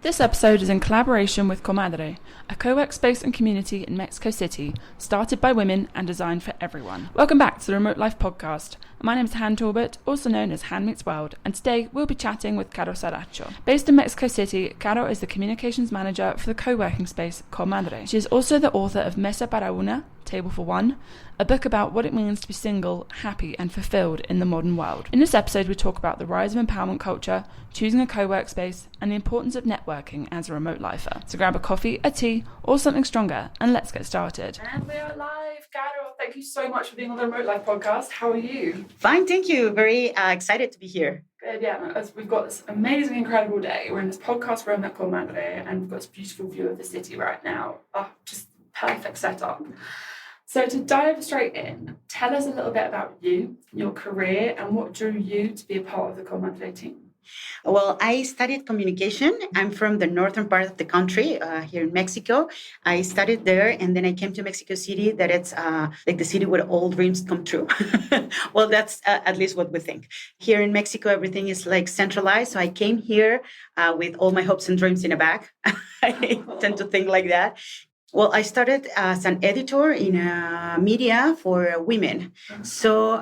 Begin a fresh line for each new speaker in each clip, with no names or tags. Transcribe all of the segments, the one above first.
This episode is in collaboration with Co-Madre, a co-work space and community in Mexico City, started by women and designed for everyone. Welcome back to the Remote Life Podcast. My name is Han Talbot, also known as Han Meets World, and today we'll be chatting with Caro Saracho. Based in Mexico City, Caro is the communications manager for the co-working space Co-Madre. She is also the author of Mesa para Una, Table for One, a book about what it means to be single, happy and fulfilled in the modern world. In this episode, we talk about the rise of empowerment culture, choosing a co-work space, and the importance of networking as a remote lifer. So grab a coffee, a tea, or something stronger, and let's get started. And we are live. Caro, thank you so much for being on the Remote Life Podcast. How are you?
Fine, thank you. Very excited to be here.
Good, yeah. We've got this amazing, incredible day. We're in this podcast room at Co-Madre, and we've got this beautiful view of the city right now. Oh, just perfect setup. So to dive straight in, tell us a little bit about you, your career, and what drew you to be a part of the Co-Madre team.
Well, I studied communication. I'm from the northern part of the country, here in Mexico. I studied there, and then I came to Mexico City, that it's like the city where all dreams come true. Well, that's at least what we think. Here in Mexico, everything is like centralized. So I came here with all my hopes and dreams in a bag. I tend to think like that. Well, I started as an editor in media for women. So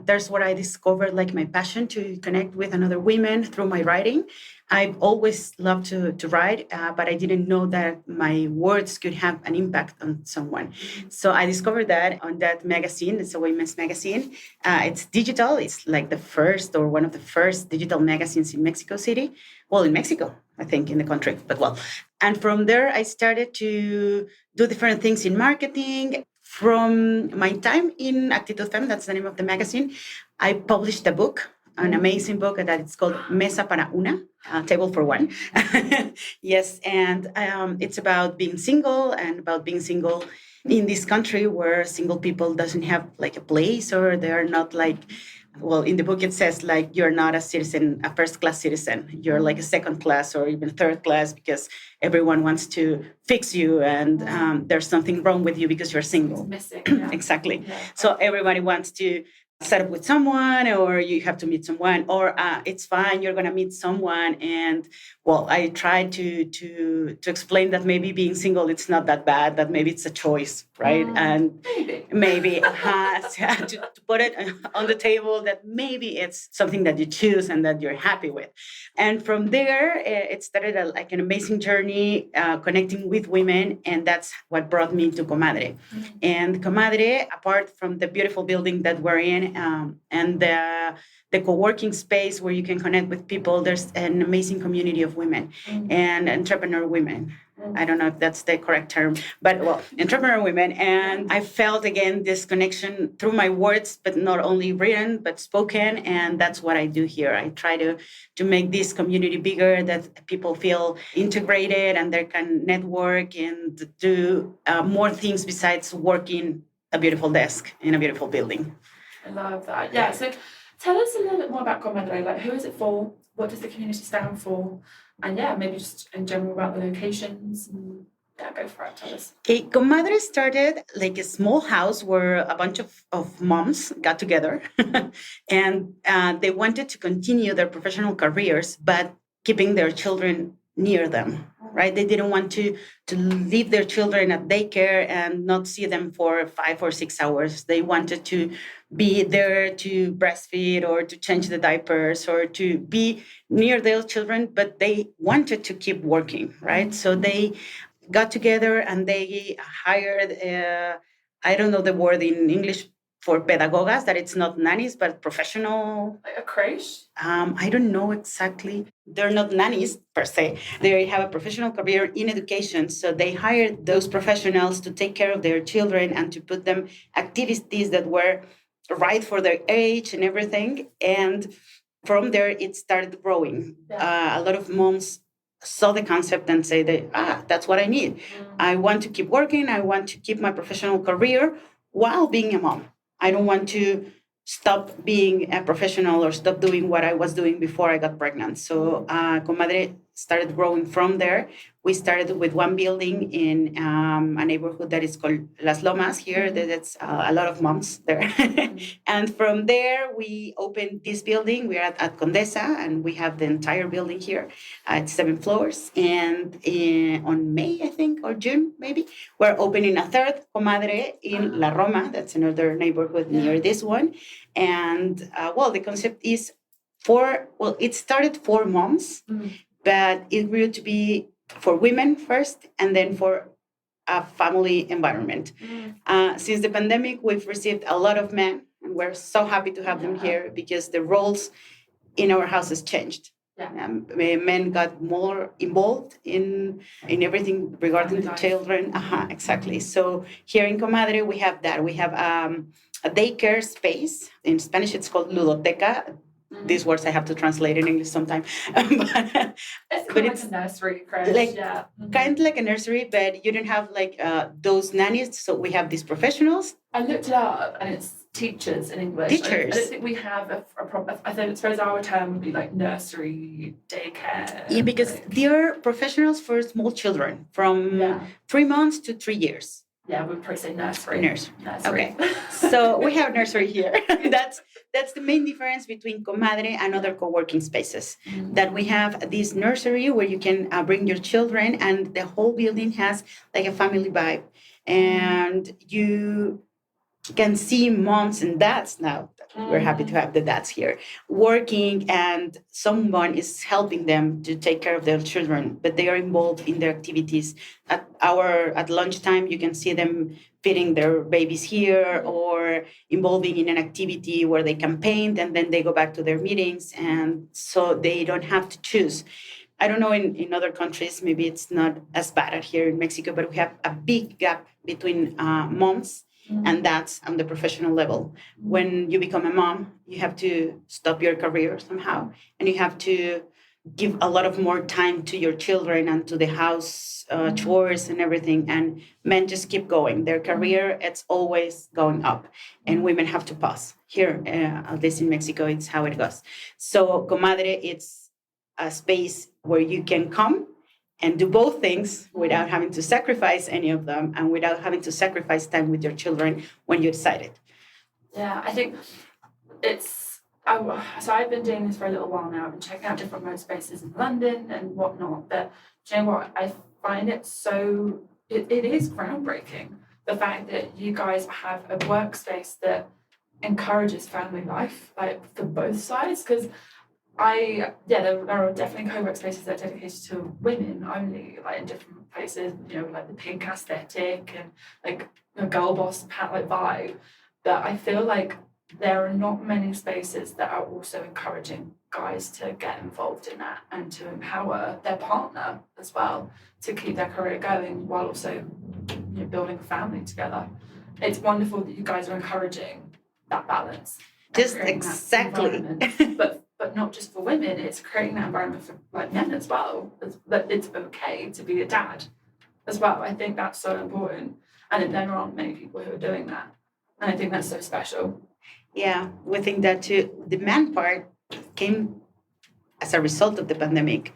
there's what I discovered, like my passion to connect with another women through my writing. I've always loved to write, but I didn't know that my words could have an impact on someone. So I discovered that on that magazine. It's a women's magazine. It's digital. It's like the first or one of the first digital magazines in Mexico City. Well, in Mexico, I think, in the country, but well. And from there, I started to do different things in marketing. From my time in Actitud Fem, that's the name of the magazine, I published a book, an amazing book that it's called Mesa para Una, Table for One. Yes, and it's about being single and about being single in this country where single people doesn't have like a place, or they're not like, well, in the book it says like you're not a citizen, a first-class citizen. You're like a second class or even third class because everyone wants to fix you, and there's something wrong with you because you're single.
It's missing. Yeah.
Exactly.
Yeah.
So everybody wants to set up with someone, or you have to meet someone, or it's fine, you're going to meet someone. And well, I tried to explain that maybe being single, it's not that bad, that maybe it's a choice, right? And maybe to put it on the table that maybe it's something that you choose and that you're happy with. And from there, it started like an amazing journey connecting with women, and that's what brought me to Co-Madre. And Co-Madre, apart from the beautiful building that we're in, and the co-working space where you can connect with people, there's an amazing community of women and entrepreneur women. I don't know if that's the correct term, but well, entrepreneur women. And I felt again this connection through my words, but not only written, but spoken. And that's what I do here. I try to make this community bigger, that people feel integrated and they can network and do more things besides working a beautiful desk in a beautiful building.
I love that. Yeah, so tell us a little bit more about Co-Madre. Like, who is it for? What does the community stand for? And yeah, maybe just in general about the locations. And yeah, go for it. Tell us.
Okay, Co-Madre started like a small house where a bunch of moms got together and they wanted to continue their professional careers, but keeping their children near them. Right? They didn't want to leave their children at daycare and not see them for 5 or 6 hours. They wanted to be there to breastfeed or to change the diapers or to be near their children, but they wanted to keep working, right? So they got together and they hired, I don't know the word in English for pedagogas, that it's not nannies, but professional.
Like a creche?
I don't know exactly. They're not nannies per se. They have a professional career in education. So they hired those professionals to take care of their children and to put them activities that were right for their age and everything. And from there, it started growing. A lot of moms saw the concept and say that, that's what I need. I want to keep working. I want to keep my professional career while being a mom. I don't want to stop being a professional or stop doing what I was doing before I got pregnant. So Co-Madre started growing from there. We started with one building in a neighborhood that is called Las Lomas here. That's a lot of moms there. And from there, we opened this building. We're at Condesa, and we have the entire building here at 7 floors. And on May, I think, or June, maybe, we're opening a third Co-Madre in La Roma. That's another neighborhood near this one. And, the concept is it started for moms, but it grew to be for women first, and then for a family environment. Since the pandemic, we've received a lot of men, and we're so happy to have them here because the roles in our house has changed. Men got more involved in everything regarding the children. Exactly. So here in Co-Madre, we have that. We have a daycare space. In Spanish, it's called ludoteca. These words I have to translate in English sometime.
But it's like a nursery, correct?
Kind of like a nursery, but you don't have those nannies. So we have these professionals.
I looked it up, and it's teachers in English.
Teachers.
I don't think we have a proper. I suppose our term would be like nursery, daycare.
Yeah, because they're professionals for small children from 3 months to 3 years.
Yeah, we'd probably say nursery.
Nursery.
Okay.
So we have nursery here. That's the main difference between Co-Madre and other co-working spaces. That we have this nursery where you can bring your children, and the whole building has like a family vibe. And you can see moms and dads now. We're happy to have the dads here working, and someone is helping them to take care of their children, but they are involved in their activities. At lunchtime, you can see them feeding their babies here, or involving in an activity where they can paint, and then they go back to their meetings, and so they don't have to choose. I don't know in other countries, maybe it's not as bad as here in Mexico, but we have a big gap between moms and that's on the professional level. When you become a mom, you have to stop your career somehow, and you have to give a lot of more time to your children and to the house chores and everything. And men just keep going. Their career, it's always going up, and women have to pause. Here, at least in Mexico, it's how it goes. So Co-Madre, it's a space where you can come and do both things without having to sacrifice any of them, and without having to sacrifice time with your children when you decide it.
Yeah, I think so I've been doing this for a little while now. I've been checking out different mode spaces in London and whatnot. But do you know what? I find it it is groundbreaking. The fact that you guys have a workspace that encourages family life, like for both sides, because there are definitely co-work spaces that are dedicated to women only, like in different places, like the pink aesthetic and like girl boss like vibe. But I feel like there are not many spaces that are also encouraging guys to get involved in that and to empower their partner as well to keep their career going while also building a family together. It's wonderful that you guys are encouraging that balance.
Just exactly.
But not just for women, it's creating that environment for like men as well. That it's okay to be a dad as well. I think that's so important. And there aren't many people who are doing that. And I think that's so special.
Yeah, we think that too. The man part came as a result of the pandemic.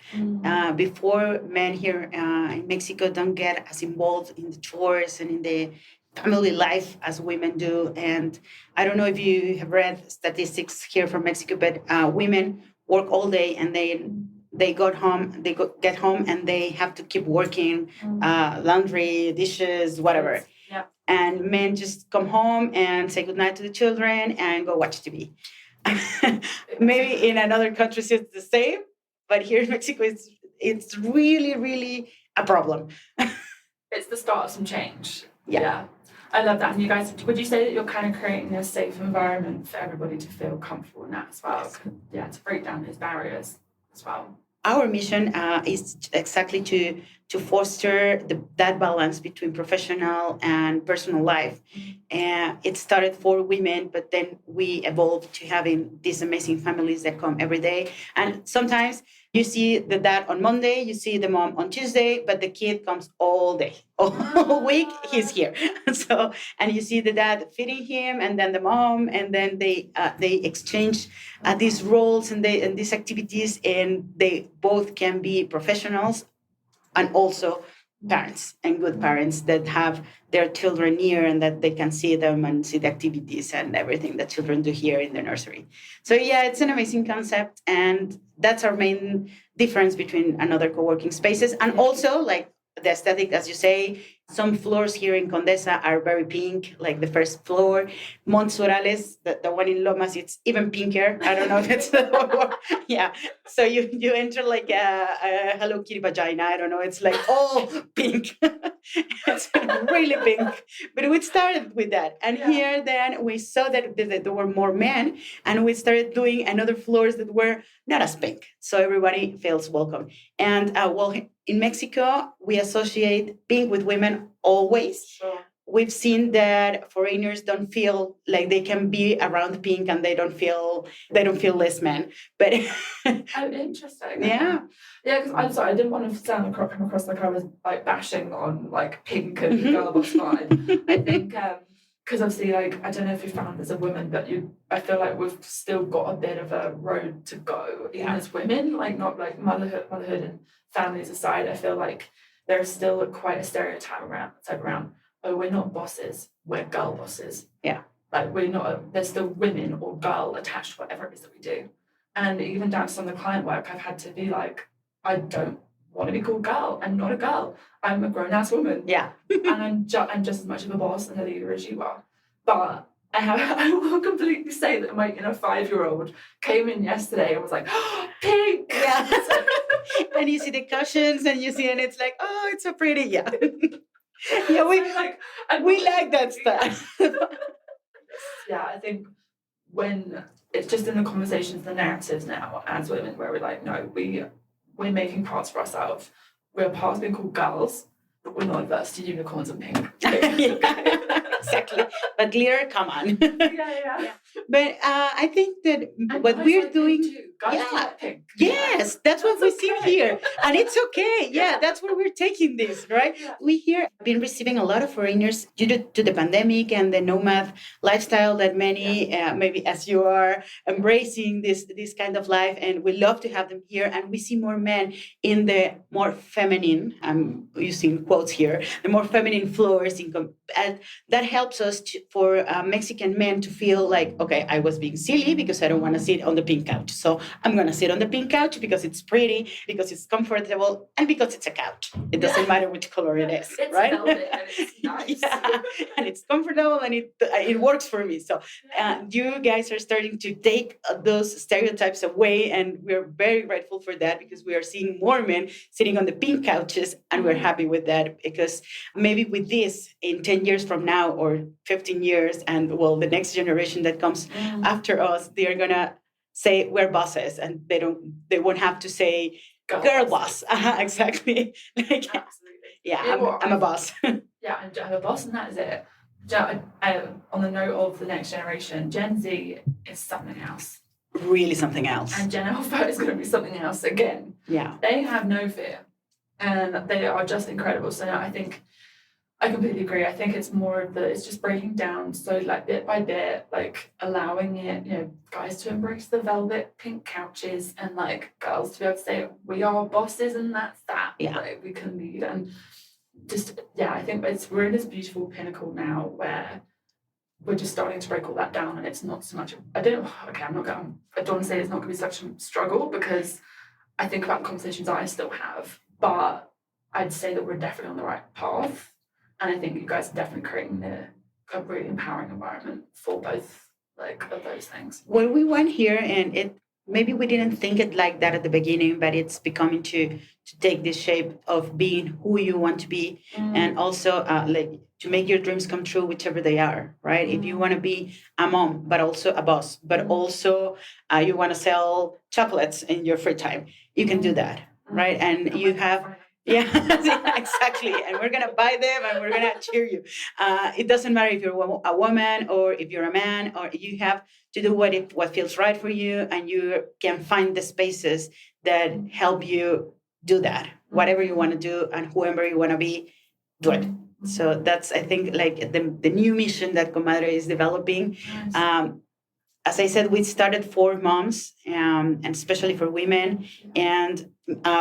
Before, men here in Mexico don't get as involved in the chores and in the family life as women do. And I don't know if you have read statistics here from Mexico, but women work all day, and they get home and they have to keep working, laundry, dishes, whatever.
Yeah.
And men just come home and say goodnight to the children and go watch TV. Maybe in another countries it's the same, but here in Mexico it's really, really a problem.
It's the start of some change.
Yeah.
I love that. And you guys, would you say that you're kind of creating a safe environment for everybody to feel comfortable in that as well?
Yes.
To break down those barriers as well.
Our mission is exactly to foster that balance between professional and personal life. And it started for women, but then we evolved to having these amazing families that come every day. And sometimes You see the dad on Monday, you see the mom on Tuesday, but the kid comes all day, all week. He's here. So, and you see the dad feeding him, and then the mom, and then they exchange these roles and these activities, and they both can be professionals and also parents and good parents that have their children near and that they can see them and see the activities and everything that children do here in the nursery. So yeah, it's an amazing concept, and that's our main difference between another co-working spaces. And also, like, the aesthetic, as you say, some floors here in Condesa are very pink, like the first floor. Montsurales, the one in Lomas, it's even pinker. I don't know if it's the word. Yeah. So you enter like a Hello Kitty vagina. I don't know. It's like all pink. It's really pink. But we started with that. And here then we saw that there were more men, and we started doing another floors that were not as pink. So everybody feels welcome. And well, in Mexico, we associate pink with women always. Sure. We've seen that foreigners don't feel like they can be around pink, and they don't feel less men. But
oh, interesting.
Yeah.
Yeah, because I'm sorry, I didn't want to come across like I was like bashing on like pink and girl boss vibe. I think because obviously, like, I don't know if you found as a woman, but I feel like we've still got a bit of a road to go, even as women, like not like motherhood and families aside. I feel like there's still quite a stereotype around, oh, we're not bosses, we're girl bosses.
Yeah.
Like there's still women or girl attached to whatever it is that we do. And even down to some of the client work, I've had to be like, I don't want to be called girl. I'm not a girl. I'm a grown-ass woman.
Yeah.
And I'm just as much of a boss and a leader as you are. But I will completely say that my 5-year-old came in yesterday and was like, oh, pink.
Yeah. And you see the cushions, and it's like, oh, it's so pretty. Yeah. Yeah, we like that stuff.
Yeah, I think when it's just in the conversations, the narratives now as women, where we're like, no, we're making parts for ourselves. We're parts being called girls, but we're not adverse to unicorns and pink.
Yeah, exactly. But glitter, come on.
Yeah.
But I think that
and
what we're doing,
pink.
Yes, that's what we see here, and it's okay. Yeah, that's where we're taking this, right? Yeah. We here have been receiving a lot of foreigners due to the pandemic and the nomad lifestyle that many, maybe as you are, embracing this kind of life, and we love to have them here. And we see more men in the more feminine, I'm using quotes here, the more feminine floors, and that helps us for Mexican men to feel like, okay, I was being silly because I don't want to sit on the pink couch. So I'm going to sit on the pink couch because it's pretty, because it's comfortable, and because it's a couch. It doesn't matter which color it is,
it's
right?
Velvet and it's nice.
Yeah, and it's comfortable, and it works for me. So you guys are starting to take those stereotypes away, and we're very grateful for that, because we are seeing more men sitting on the pink couches, and we're happy with that, because maybe with this in 10 years from now or 15 years, and well, the next generation that comes after us, they're gonna say we're bosses, and they won't have to say girl boss. Exactly. Like,
absolutely.
Yeah, I'm a boss.
Yeah, I'm a boss, and that is it. On the note of the next generation, Gen Z is something else.
Really something else.
And Gen Alpha is going to be something else again.
Yeah.
They have no fear, and they are just incredible. So I think I completely agree. I think it's more of it's just breaking down, so like bit by bit, like allowing it, guys to embrace the velvet pink couches, and like girls to be able to say we are bosses, and that's that.
Yeah.
Like, we can lead, and just I think we're in this beautiful pinnacle now where we're just starting to break all that down, and it's not so much. I don't want to say it's not going to be such a struggle, because I think about the conversations I still have, but I'd say that we're definitely on the right path. And I think you guys are definitely creating a really empowering environment for both of those things.
When we went here, and maybe we didn't think it like that at the beginning, but it's becoming to take this shape of being who you want to be, and also like to make your dreams come true, whichever they are, right? If you want to be a mom, but also a boss, but also you want to sell chocolates in your free time, you can do that, right? And you have Yeah, yeah, exactly. And we're gonna buy them, and we're gonna cheer you. It doesn't matter if you're a woman or if you're a man, or you have to do what feels right for you, and you can find the spaces that help you do that. Whatever you want to do, and whoever you want to be, do it. So that's, I think, like the new mission that Co-Madre is developing.
Nice.
As I said, we started for moms, and especially for women. And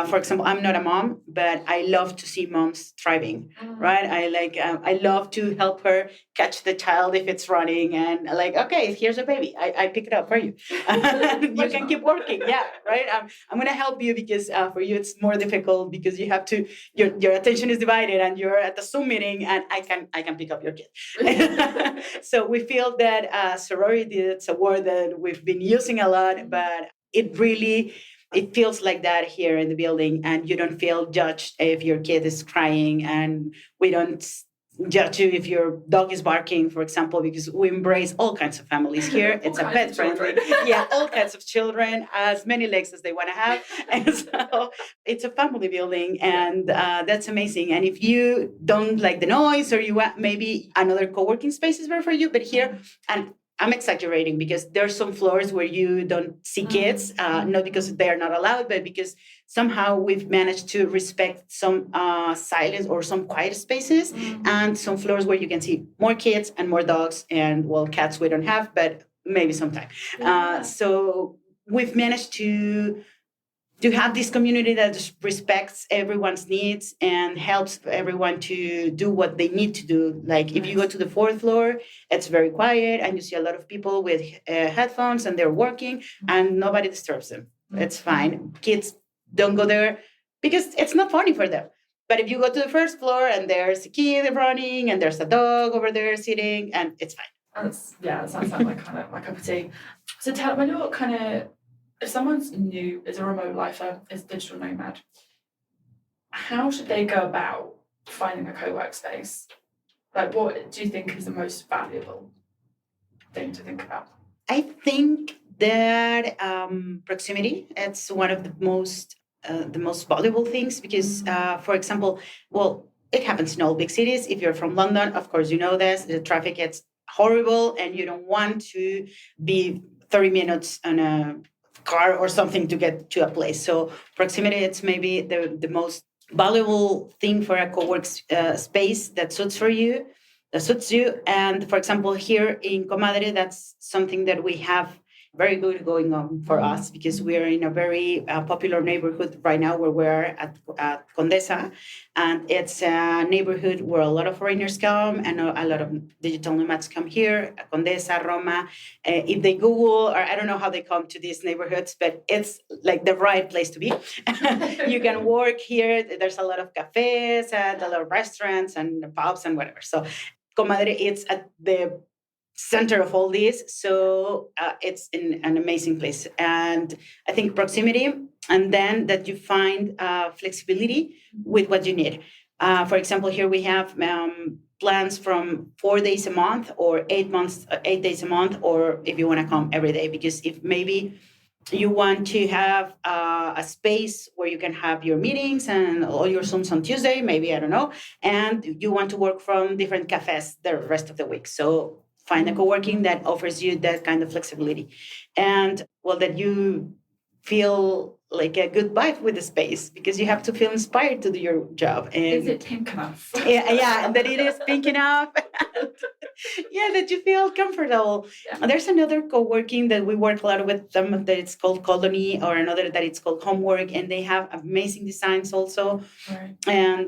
for example, I'm not a mom, but I love to see moms thriving, right? I love to help her catch the child if it's running, and like, okay, here's a baby. I pick it up for you. You can keep working, yeah, right. I'm gonna help you because for you it's more difficult because you have to your attention is divided and you're at the Zoom meeting, and I can pick up your kid. So we feel that sorority, it's a word that we've been using a lot, but it feels like that here in the building, and you don't feel judged if your kid is crying, and we don't judge you if your dog is barking, for example, because we embrace all kinds of families here. It's a pet friendly, yeah, all kinds of children, as many legs as they want to have, and so it's a family building, and that's amazing. And if you don't like the noise, or you want maybe another co-working space is better for you, but here, and I'm exaggerating because there's some floors where you don't see kids, not because they're not allowed, but because somehow we've managed to respect some silence or some quiet spaces, and some floors where you can see more kids and more dogs, and well, cats we don't have, but maybe sometime. So we've managed to have this community that just respects everyone's needs and helps everyone to do what they need to do. Like if you go to the fourth floor, it's very quiet, and you see a lot of people with headphones, and they're working, and nobody disturbs them. It's fine. Kids don't go there because it's not funny for them. But if you go to the first floor, and there's a kid running, and there's a dog over there sitting, and it's fine.
That sounds like kind of my cup of tea. So when you're kind of, if someone's new, is a remote lifer, is a digital nomad, how should they go about finding a co-work space? Like, what do you think is the most valuable thing to think about?
I think that proximity, it's one of the most valuable things because, for example, well, it happens in all big cities. If you're from London, of course, you know this, the traffic gets horrible, and you don't want to be 30 minutes on a car or something to get to a place. So proximity, it's maybe the most valuable thing for a co-work space that suits you. And for example, here in Co-Madre, that's something that we have very good going on for us because we are in a very popular neighborhood right now where we're at Condesa, and it's a neighborhood where a lot of foreigners come and a lot of digital nomads come here. Condesa, Roma. If they Google, or I don't know how they come to these neighborhoods, but it's like the right place to be. You can work here. There's a lot of cafes and a lot of restaurants and pubs and whatever. So Co-Madre, it's at the center of all this. So it's in an amazing place. And I think proximity, and then that you find flexibility with what you need. For example, here we have plans from 4 days a month or 8 days a month, or if you want to come every day, because if maybe you want to have a space where you can have your meetings and all your Zooms on Tuesday, maybe, I don't know, and you want to work from different cafes the rest of the week. So find a co-working that offers you that kind of flexibility. And well, that you feel like a good vibe with the space, because you have to feel inspired to do your job. And
is it pink enough?
Yeah, and that it is pink enough. Yeah, that you feel comfortable. Yeah. And there's another co-working that we work a lot with them that it's called Colony, or another that it's called Homework, and they have amazing designs also. Right. And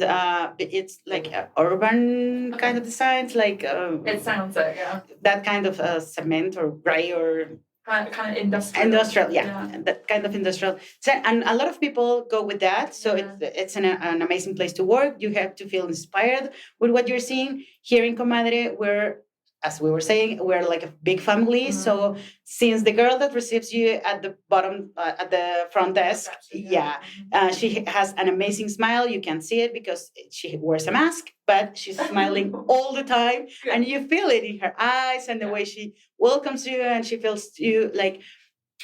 it's like urban kind of designs, like
it sounds like, yeah,
that kind of cement or gray or
kind of industrial.
Yeah, that kind of industrial. So, and a lot of people go with that. So it's an amazing place to work. You have to feel inspired with what you're seeing. Here in Co-Madre, we're, as we were saying, we're like a big family. Mm-hmm. So since the girl that receives you at the bottom, at the front desk, she has an amazing smile. You can see it because she wears a mask, but she's smiling all the time. Good. And you feel it in her eyes and the way she welcomes you, and she feels you like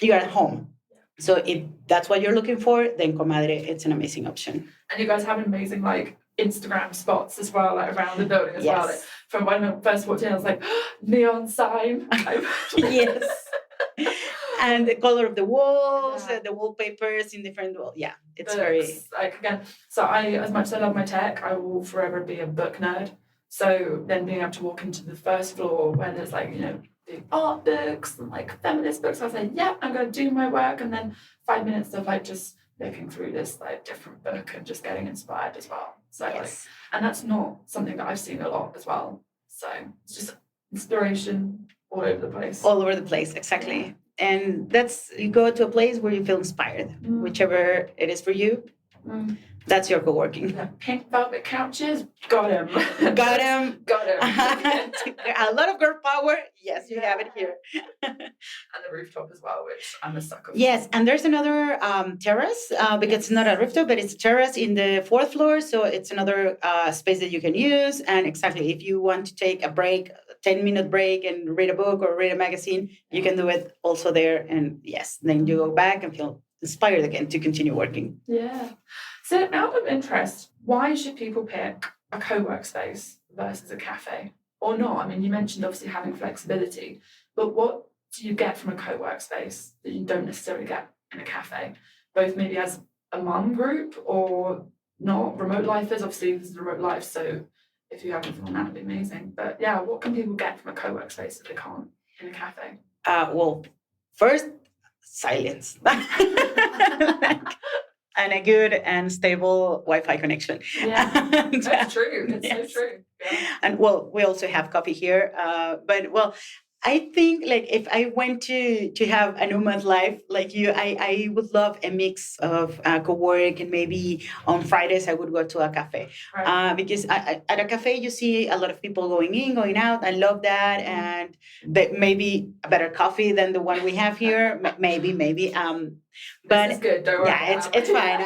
you're at home. So if that's what you're looking for, then Co-Madre, it's an amazing option.
And you guys have amazing like Instagram spots as well, like around the building as well. Like,
Yes.
from when I first walked in, I was like, neon sign.
Yes. And the color of the walls,
Yeah.
the wallpapers in different yeah, it's
Books,
very
like again. So I, as much as I love my tech, I will forever be a book nerd. So then being able to walk into the first floor where there's like, you know, the art books and like feminist books, I was like, yeah, I'm gonna do my work, and then 5 minutes of like just looking through this like different book and just getting inspired as well. So
yes.
like, and that's not something that I've seen a lot as well. So it's just inspiration all over the place.
All over the place, exactly. Yeah. And that's, you go to a place where you feel inspired, whichever it is for you. That's your co-working.
Yeah. Pink velvet couches, got him.
Got him.
Got him.
A lot of girl power. Yes, you have it here.
And the rooftop as well, which I'm a sucker for.
Yes, and there's another terrace, because it's not a rooftop, but it's a terrace in the 4th floor. So it's another space that you can use. And exactly, if you want to take a break, 10-minute break and read a book or read a magazine, you can do it also there. And yes, then you go back and feel inspired again to continue working.
Yeah. So out of interest, why should people pick a co-work space versus a cafe or not? I mean, you mentioned obviously having flexibility, but what do you get from a co-work space that you don't necessarily get in a cafe? Both maybe as a mum group or not, remote lifers. Obviously, this is remote life, so if you have anything on that, would be amazing. But yeah, what can people get from a co-work space that they can't in a cafe?
Well, first, silence. And a good and stable Wi-Fi connection.
Yeah, that's true. It's yes. So true. Yeah.
And well, we also have coffee here. But well, I think like if I went to have a nomad life like you, I would love a mix of co-work, and maybe on Fridays I would go to a cafe. Right. Because at a cafe you see a lot of people going in, going out. I love that, and maybe a better coffee than the one we have here. maybe. But
this is good. Don't worry.
Yeah, it's fine.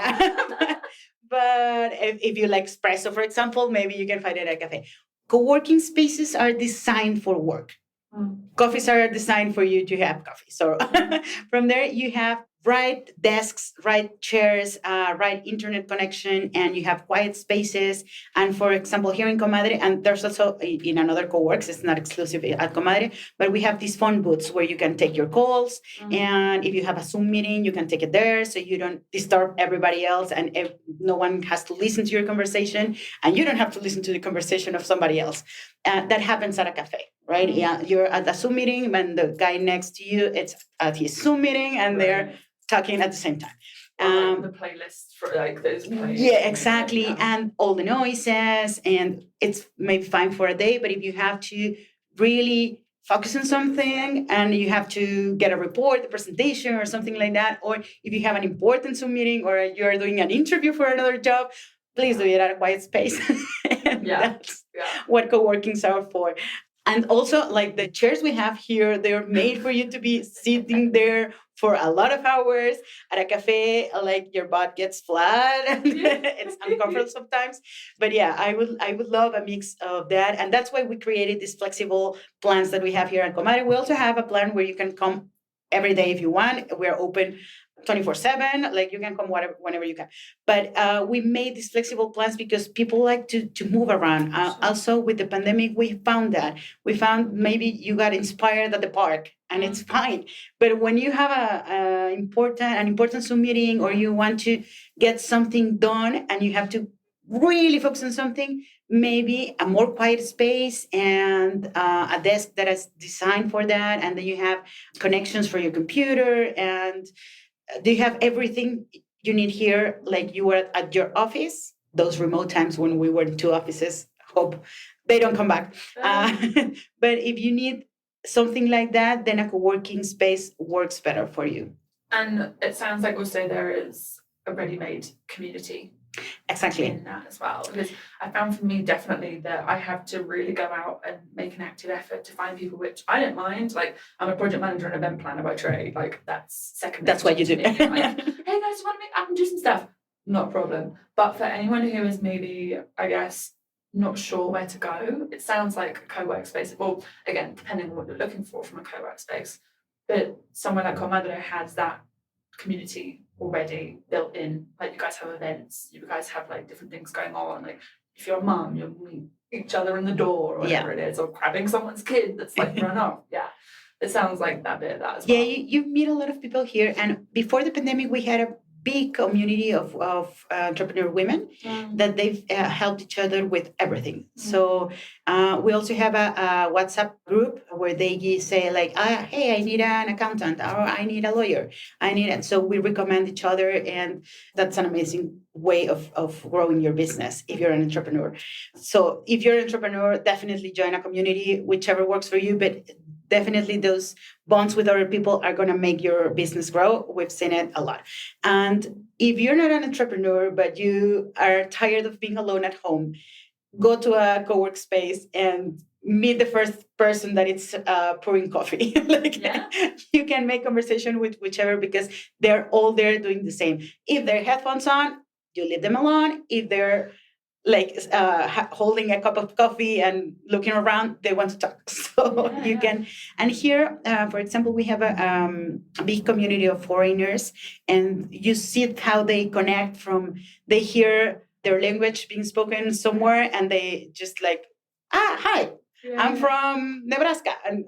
But if you like espresso, for example, maybe you can find it at a cafe. Co-working spaces are designed for work. Coffees are designed for you to have coffee. So from there, you have right desks, right chairs, right internet connection, and you have quiet spaces. And for example, here in Co-Madre, and there's also in another co-works, it's not exclusive at Co-Madre, but we have these phone booths where you can take your calls. And if you have a Zoom meeting, you can take it there so you don't disturb everybody else, and no one has to listen to your conversation, and you don't have to listen to the conversation of somebody else. That happens at a cafe. Right? Yeah, you're at a Zoom meeting, and the guy next to you, it's at his Zoom meeting, and they're talking at the same time.
Like the playlist for like those playlists.
Yeah, exactly. Yeah. And all the noises, and it's maybe fine for a day, but if you have to really focus on something and you have to get a report, a presentation or something like that, or if you have an important Zoom meeting or you're doing an interview for another job, please do it at a quiet space. That's what co-workings are for. And also, like the chairs we have here, they're made for you to be sitting there for a lot of hours. At a cafe, like your butt gets flat and it's uncomfortable sometimes. But yeah, I would love a mix of that. And that's why we created these flexible plans that we have here at Co-Madre. We also have a plan where you can come every day if you want. We're open 24/7, like you can come whenever you can. But we made these flexible plans because people like to move around. Also, with the pandemic, we found maybe you got inspired at the park, and it's fine. But when you have an important Zoom meeting, or you want to get something done and you have to really focus on something, maybe a more quiet space and a desk that is designed for that, and then you have connections for your computer, and do you have everything you need here, like you were at your office? Those remote times when we were in 2 offices, hope they don't come back. But if you need something like that, then a co-working space works better for you.
And it sounds like also there is a ready-made community.
Exactly.
In that as well, because I found for me definitely that I have to really go out and make an active effort to find people, which I don't mind. Like, I'm a project manager and event planner by trade. Like, that's second.
That's what you do.
Like, hey guys, want to I can do some stuff? Not a problem. But for anyone who is maybe, I guess, not sure where to go, it sounds like a co-work space. Well, again, depending on what you're looking for from a co-work space, but somewhere like Co-Madre has that community already built in. Like you guys have events, you guys have like different things going on. Like if you're a mum, you'll meet each other in the door or whatever it is, or grabbing someone's kid that's like run off. Yeah. It sounds like that bit of that as well.
Yeah, you meet a lot of people here. And before the pandemic, we had a big community of entrepreneur women that they've helped each other with everything. So we also have a WhatsApp group where they say like, hey, I need an accountant, or I need a lawyer. I need it. So we recommend each other. And that's an amazing way of growing your business if you're an entrepreneur. So if you're an entrepreneur, definitely join a community, whichever works for you. But definitely those bonds with other people are going to make your business grow. We've seen it a lot. And if you're not an entrepreneur, but you are tired of being alone at home, go to a co-work space and meet the first person that is pouring coffee. You can make conversation with whichever, because they're all there doing the same. If they're headphones on, you leave them alone. If they're holding a cup of coffee and looking around, they want to talk. So you can. And here, for example, we have a big community of foreigners, and you see how they connect from, they hear their language being spoken somewhere, and they just like, hi, I'm from Nebraska. And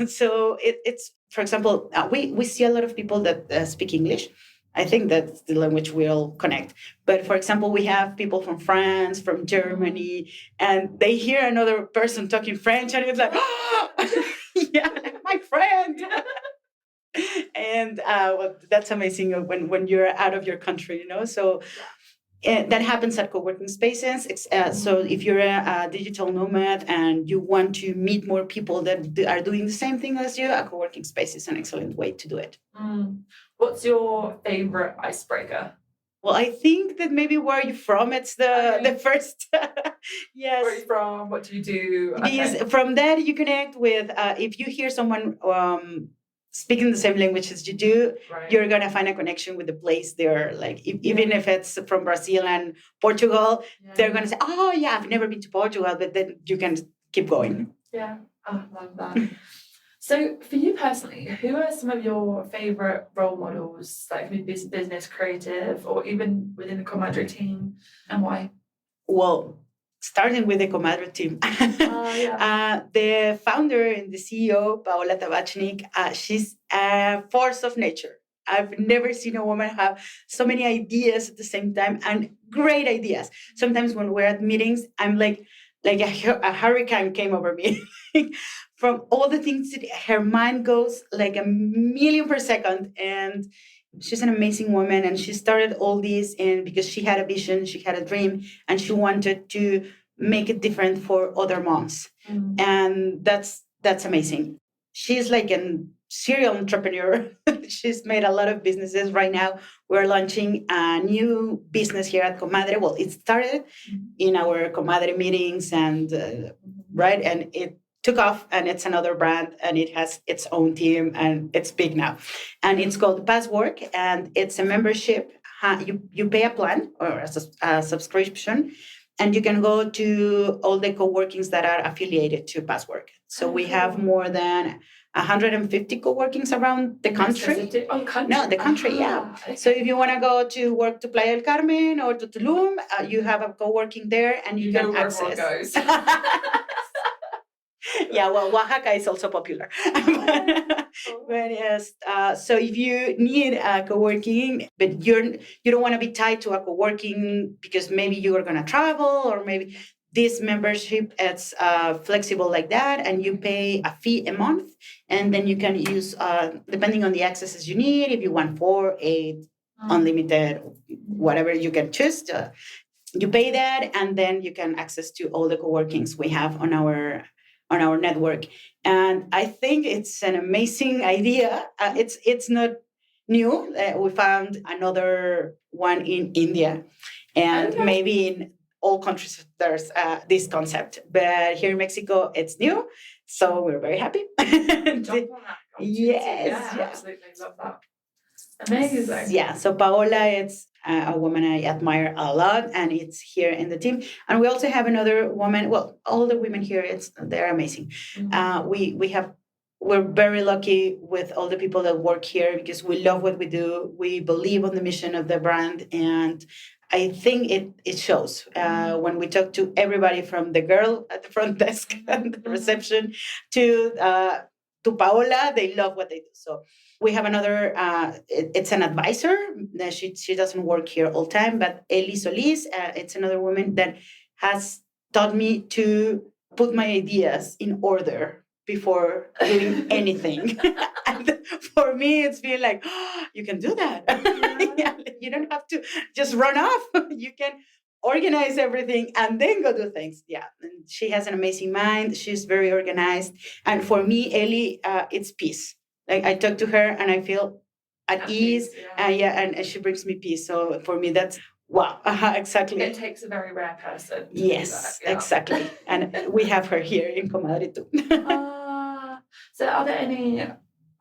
so it's, for example, we see a lot of people that speak English. I think that's the language we all connect. But for example, we have people from France, from Germany, and they hear another person talking French, and it's like, my friend. And that's amazing when you're out of your country, So that happens at co-working spaces. So if you're a digital nomad and you want to meet more people that are doing the same thing as you, a co-working space is an excellent way to do it.
What's your favorite icebreaker?
Well, I think that maybe where are you from? It's the first. Yes.
Where are you from? What do you do?
Because from that you connect with, if you hear someone speaking the same language as you do, you're going to find a connection with the place they're like, even if it's from Brazil and Portugal, they're going to say, I've never been to Portugal, but then you can keep going.
Yeah, I love that. So for you personally, who are some of your favorite role models, like business, creative, or even within the Co-Madre team, and why?
Well, starting with the Co-Madre team. The founder and the CEO, Paola Tabachnik, she's a force of nature. I've never seen a woman have so many ideas at the same time, and great ideas. Sometimes when we're at meetings, I'm like a hurricane came over me. From all the things that her mind goes like 1,000,000 per second. And she's an amazing woman, and she started all this because she had a vision, she had a dream, and she wanted to make it different for other moms. And that's amazing. She's like a serial entrepreneur. She's made a lot of businesses. Right now, we're launching a new business here at Co-Madre. Well, it started in our Co-Madre meetings, and and it took off, and it's another brand, and it has its own team, and it's big now. And it's called Passwork, and it's a membership. You pay a plan or a subscription, and you can go to all the co-workings that are affiliated to Passwork. So we have more than 150 co-workings around the country. No, the country, yeah. So if you want to go to work to Playa del Carmen or to Tulum, you have a co-working there, and you can access. Yeah, well, Oaxaca is also popular. But yes, so if you need a co-working, but you don't want to be tied to a co-working because maybe you are going to travel, or maybe this membership, it's flexible like that, and you pay a fee a month, and then you can use, depending on the accesses you need, if you want 4, 8, unlimited, whatever you can choose. You pay that, and then you can access to all the co-workings we have on our network. And I think it's an amazing idea. It's not new. We found another one in India, and maybe in all countries there's this concept. But here in Mexico, it's new, so we're very happy.
Jump on that. Yes. Absolutely love that. Amazing.
Yeah, so Paola, it's a woman I admire a lot, and it's here in the team. And we also have another woman. Well, all the women here, they're amazing. We have we're very lucky with all the people that work here because we love what we do. We believe on the mission of the brand, and I think it shows when we talk to everybody from the girl at the front desk and the reception to Paola. They love what they do. So we have another. It's an advisor. She doesn't work here all time, but Eli Solis. It's another woman that has taught me to put my ideas in order before doing anything. And for me, it's been like, oh, you can do that. Yeah, you don't have to just run off. You can organize everything and then go do things. Yeah, and she has an amazing mind. She's very organized. And for me, Ellie, it's peace. Like I talk to her and I feel at ease. Yeah, and she brings me peace. So for me, that's wow, exactly.
It takes a very rare person.
Yes, exactly. And we have her here in Co-Madre too.
So are there any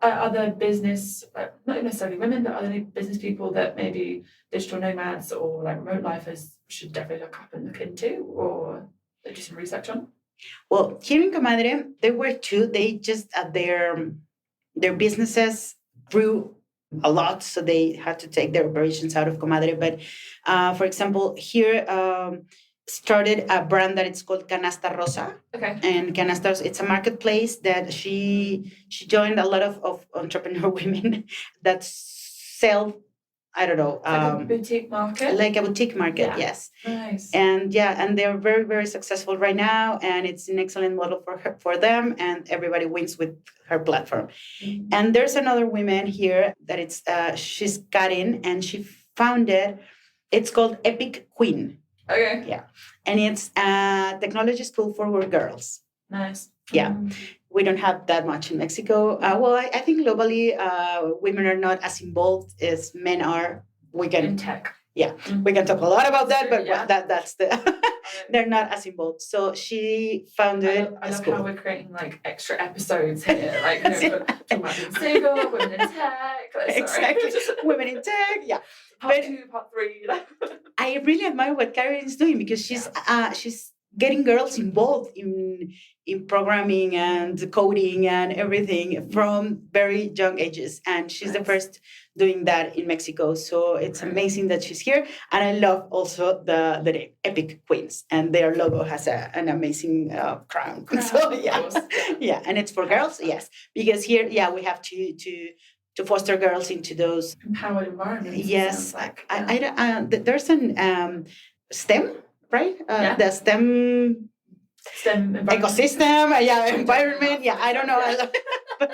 other business, not necessarily women, but are there any business people that maybe digital nomads or like remote lifers should definitely look up and look into or do some research on?
Well, here in Co-Madre, there were two. They just their businesses grew a lot, so they had to take their operations out of Co-Madre. But for example, here started a brand that it's called Canasta Rosa.
Okay.
And Canasta, it's a marketplace that she joined a lot of entrepreneur women that sell, I don't know,
like a boutique market.
Like a boutique market,
yeah.
Yes.
Nice.
And they're very, very successful right now, and it's an excellent model for them, and everybody wins with her platform. Mm-hmm. And there's another woman here that it's she's Karin, and she founded. It's called Epic Queen.
Okay.
Yeah, and it's a technology school for girls.
Nice.
Yeah. We don't have that much in Mexico. Well, I think globally, women are not as involved as men are. We can
in tech.
Yeah, we can talk a lot about that, but that's the they're not as involved. So she founded.
I love how we're creating like extra episodes here, like talking about being single, women in tech.
Exactly, women in tech. Yeah,
part 2, part 3.
I really admire what Karen is doing because she's getting girls involved in programming and coding and everything from very young ages. And she's the first doing that in Mexico. So it's amazing that she's here. And I love also the name, Epic Queens. And their logo has an amazing crown. So yeah. And it's for girls, yes. Because here, we have to foster girls into those
empowered environments.
Yes. There's an STEM, right? The STEM ecosystem, environment. I don't know. But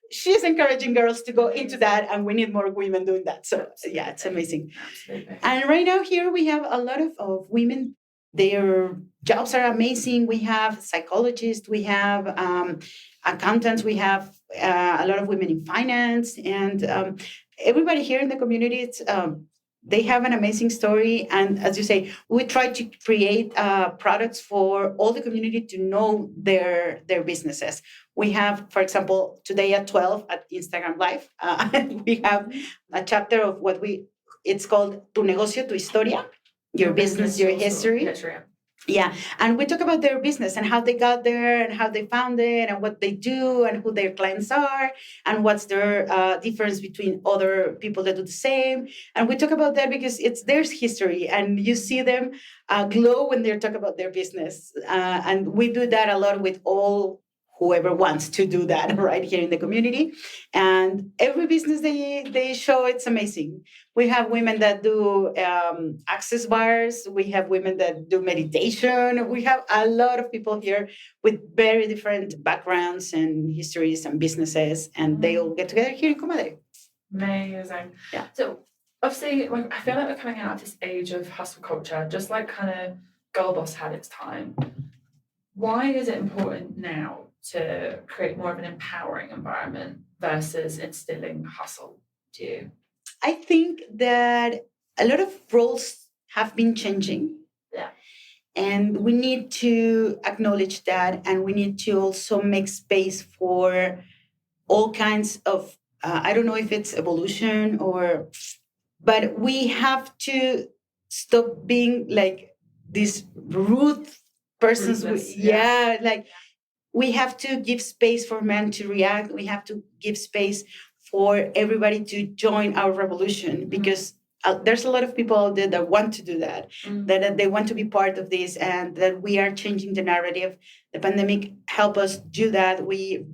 she's encouraging girls to go into that, and we need more women doing that. So it's amazing.
Absolutely.
And right now here we have a lot of women. Their jobs are amazing. We have psychologists, we have accountants, we have a lot of women in finance, and everybody here in the community. It's they have an amazing story, and as you say, we try to create products for all the community to know their businesses. We have, for example, today at 12 at Instagram Live, we have a chapter of it's called Tu Negocio, Tu Historia, your business, your history. Yeah, and we talk about their business and how they got there and how they found it and what they do and who their clients are and what's their difference between other people that do the same. And we talk about that because there's history, and you see them glow when they talk about their business. And we do that a lot with whoever wants to do that right here in the community. And every business they show, it's amazing. We have women that do access bars. We have women that do meditation. We have a lot of people here with very different backgrounds and histories and businesses, and they all get together here in Co-Madre.
Amazing.
Yeah.
So obviously, I feel like we're coming out of this age of hustle culture, just like kind of Girl Boss had its time. Why is it important now to create more of an empowering environment versus instilling hustle to you?
I think that a lot of roles have been changing.
Yeah.
And we need to acknowledge that, and we need to also make space for all kinds of, I don't know if it's evolution but we have to stop being like these rude persons. we have to give space for men to react. We have to give space for everybody to join our revolution, because there's a lot of people out there that want to do that, that they want to be part of this, and that we are changing the narrative. The pandemic helped us do that. We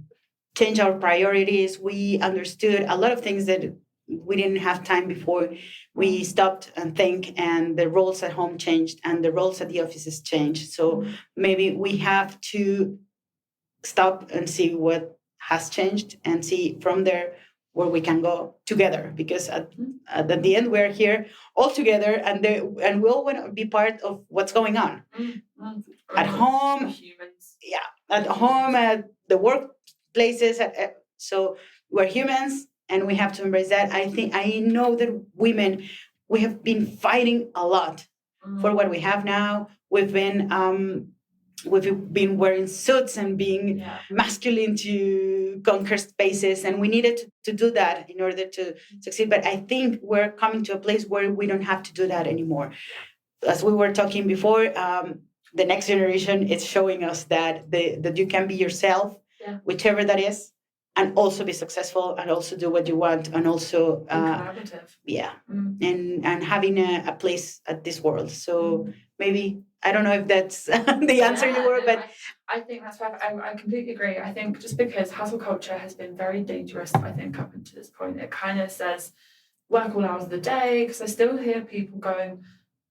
changed our priorities. We understood a lot of things that we didn't have time before. We stopped and think, and the roles at home changed, and the roles at the offices changed. So maybe we have to stop and see what has changed, and see from there where we can go together, because at the end we're here all together, and we all want to be part of what's going on at home,
humans.
at home, at the workplaces. So we're humans, and we have to embrace that. I know that women, we have been fighting a lot for what we have now. We've been wearing suits and being masculine to conquer spaces, and we needed to do that in order to succeed. But I think we're coming to a place where we don't have to do that anymore. As we were talking before, the next generation is showing us that you can be yourself, whichever that is, and also be successful, and also do what you want, and also
collaborative.
And having a place at this world. So maybe, I don't know if that's the answer you were, but
I think that's perfect. I completely agree. I think just because hustle culture has been very dangerous, I think, up until this point, it kind of says work all hours of the day, because I still hear people going,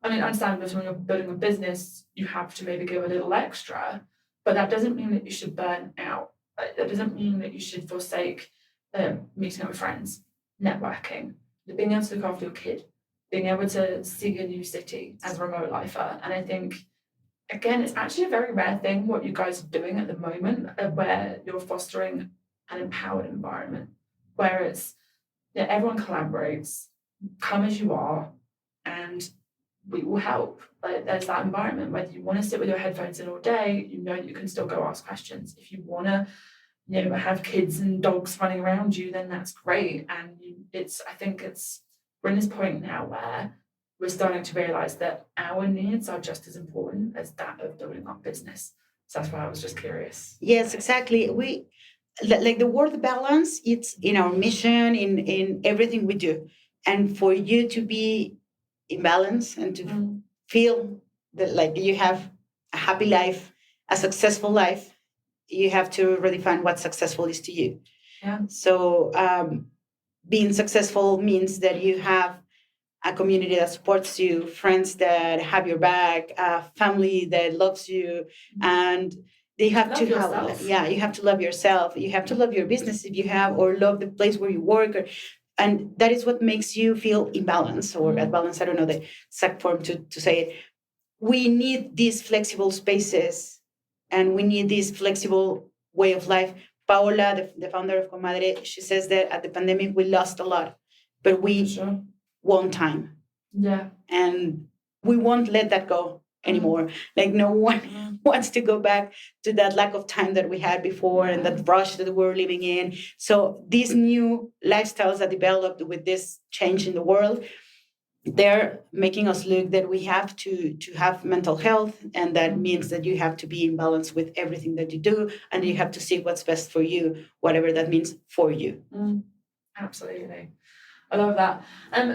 I mean, understandably, when you're building a business, you have to maybe give a little extra, but that doesn't mean that you should burn out. That doesn't mean that you should forsake meeting up with friends, networking, being able to look after your kid, being able to see a new city as a remote lifer. And I think, again, it's actually a very rare thing what you guys are doing at the moment, where you're fostering an empowered environment, where it's everyone collaborates, come as you are, and we will help. Like, there's that environment. Whether you want to sit with your headphones in all day, you know that you can still go ask questions. If you want to, have kids and dogs running around you, then that's great. And I think we're in this point now where we're starting to realize that our needs are just as important as that of building our business. So that's why I was just curious.
Yes, exactly. We like the word balance. It's in our mission, in everything we do, and for you to be in balance and to feel that like you have a happy life, a successful life, you have to redefine what successful is to you. So being successful means that you have a community that supports you, friends that have your back, a family that loves you, and you have to love yourself. You have to love your business if you have, or love the place where you work, and that is what makes you feel in balance or at balance. I don't know the exact form to say it. We need these flexible spaces, and we need this flexible way of life. Paola, the founder of Co-Madre, she says that at the pandemic we lost a lot, but we won time. And we won't let that go anymore. Like, no one wants to go back to that lack of time that we had before and that rush that we were living in. So these new lifestyles that developed with this change in the world, they're making us look that we have to have mental health, and that means that you have to be in balance with everything that you do, and you have to see what's best for you, whatever that means for you.
Absolutely. I love that.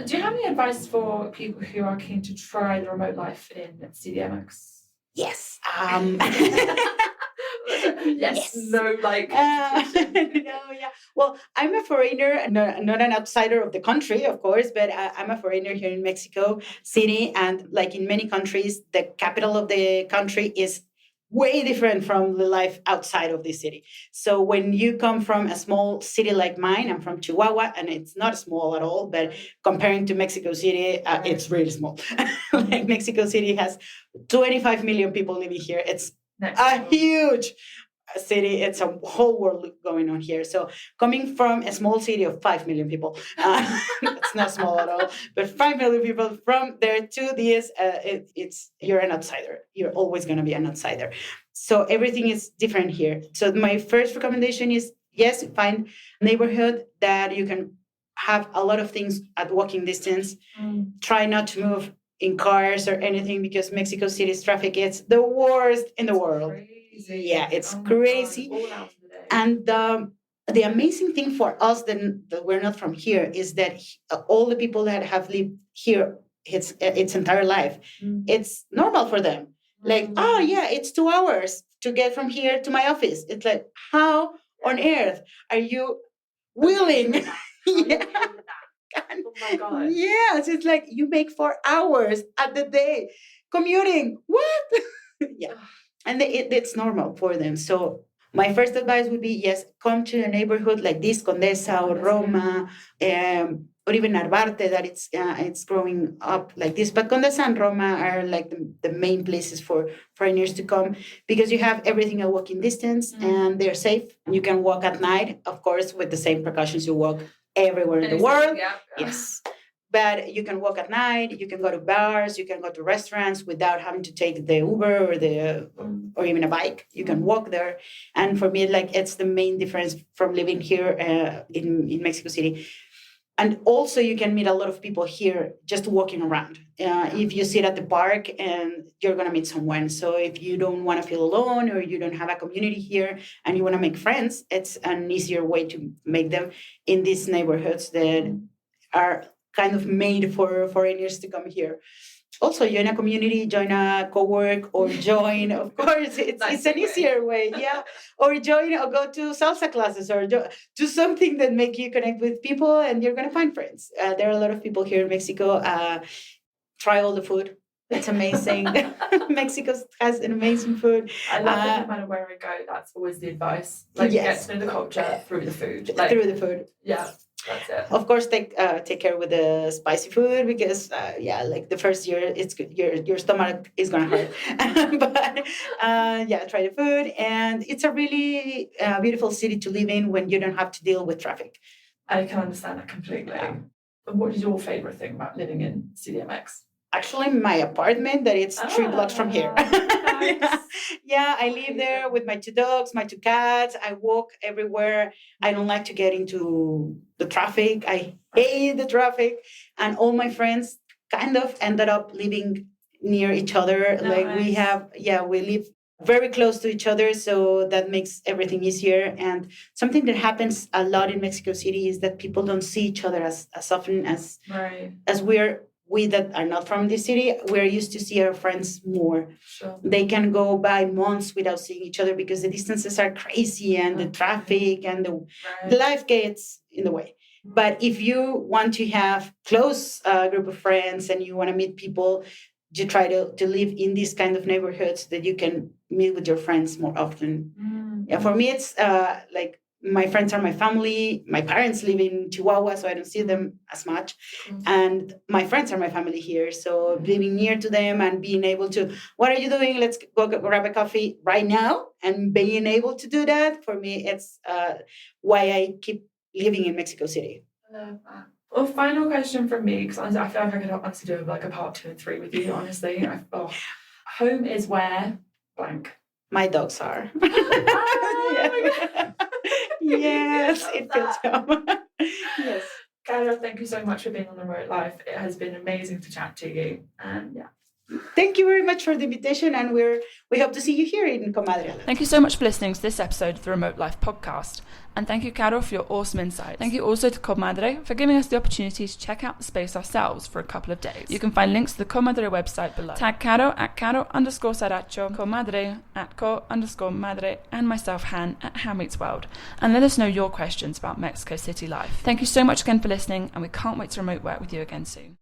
Do you have any advice for people who are keen to try the remote life in CDMX?
Yes.
Yes. No, like.
Well, I'm a foreigner, not an outsider of the country, of course, but I'm a foreigner here in Mexico City. And like in many countries, the capital of the country is way different from the life outside of the city. So when you come from a small city like mine, I'm from Chihuahua, and it's not small at all, but comparing to Mexico City, it's really small. Like Mexico City has 25 million people living here. It's a huge city. It's a whole world going on here. So coming from a small city of 5 million people, it's not small at all, but 5 million people, from there to this, you're an outsider. You're always going to be an outsider. So everything is different here. So my first recommendation is, yes, find a neighborhood that you can have a lot of things at walking distance. Try not to move in cars or anything, because Mexico City's traffic is the worst in the world.
crazy.
Yeah, it's
Oh my
crazy.
God, all hours of the day.
And the amazing thing for us that we're not from here is that all the people that have lived here its entire life, it's normal for them. Like, oh yeah, it's 2 hours to get from here to my office. It's like, how on earth are you willing? Yeah.
Oh my God.
Yes, it's like you make 4 hours at the day commuting. What? Yeah. And it's normal for them. So my first advice would be, yes, come to a neighborhood like this, Condesa or Roma, or even Narvarte, that it's growing up like this. But Condesa and Roma are like the main places for foreigners to come, because you have everything at walking distance and they're safe. You can walk at night, of course, with the same precautions you walk everywhere in the world.
Yeah.
Yes. But you can walk at night, you can go to bars, you can go to restaurants without having to take the Uber or even a bike. You can walk there. And for me, like, it's the main difference from living here in Mexico City. And also you can meet a lot of people here just walking around. If you sit at the park, and you're going to meet someone. So if you don't want to feel alone, or you don't have a community here and you want to make friends, it's an easier way to make them in these neighborhoods that are kind of made for foreigners to come here. Also, join a community, join a co-work, or join, of course, it's an easier way, yeah. Or join or go to salsa classes, or do something that make you connect with people, and you're going to find friends. There are a lot of people here in Mexico. Try all the food. It's amazing. Mexico has an amazing food.
I love that no matter where I go, that's always the advice. Like, yes, get to know the culture through the food. Like,
through the food.
Yeah. That's it.
Of course, take care with the spicy food, because like the first year, it's good. Your stomach is gonna hurt. But try the food, and it's a really beautiful city to live in when you don't have to deal with traffic.
I can understand that completely. What is your favorite thing about living in CDMX?
Actually, my apartment, that it's 3 blocks from here.
Nice.
Yeah, I live there with my 2 dogs, my 2 cats. I walk everywhere. I don't like to get into the traffic. I hate the traffic. And all my friends kind of ended up living near each other. We live very close to each other, so that makes everything easier. And something that happens a lot in Mexico City is that people don't see each other as often as we that are not from this city. We're used to see our friends more.
Sure.
They can go by months without seeing each other because the distances are crazy, and the traffic and the life gets in the way. But if you want to have close group of friends and you want to meet people, you try to live in these kind of neighborhoods that you can meet with your friends more often. Yeah, for me, it's like, my friends are my family. My parents live in Chihuahua, so I don't see them as much. And my friends are my family here. So living near to them and being able to, what are you doing? Let's go grab a coffee right now. And being able to do that, for me, it's why I keep living in Mexico City.
I love that. Well, final question from me, because I feel like I could honestly do like a part 2 and 3 with you, honestly. Home is where blank.
My dogs are.
Oh my God.
Yes, it feels home. Yes.
Caro, thank you so much for being on The Remote Life. It has been amazing to chat to you. And
thank you very much for the invitation, and we hope to see you here in Co-Madre.
Thank you so much for listening to this episode of the Remote Life podcast. And thank you, Caro, for your awesome insights. Thank you also to Co-Madre for giving us the opportunity to check out the space ourselves for a couple of days. You can find links to the Co-Madre website below. Tag Caro at Caro_Saracho, Co-Madre at Co_Madre, and myself, Han, at Han Meets World. And let us know your questions about Mexico City life. Thank you so much again for listening, and we can't wait to remote work with you again soon.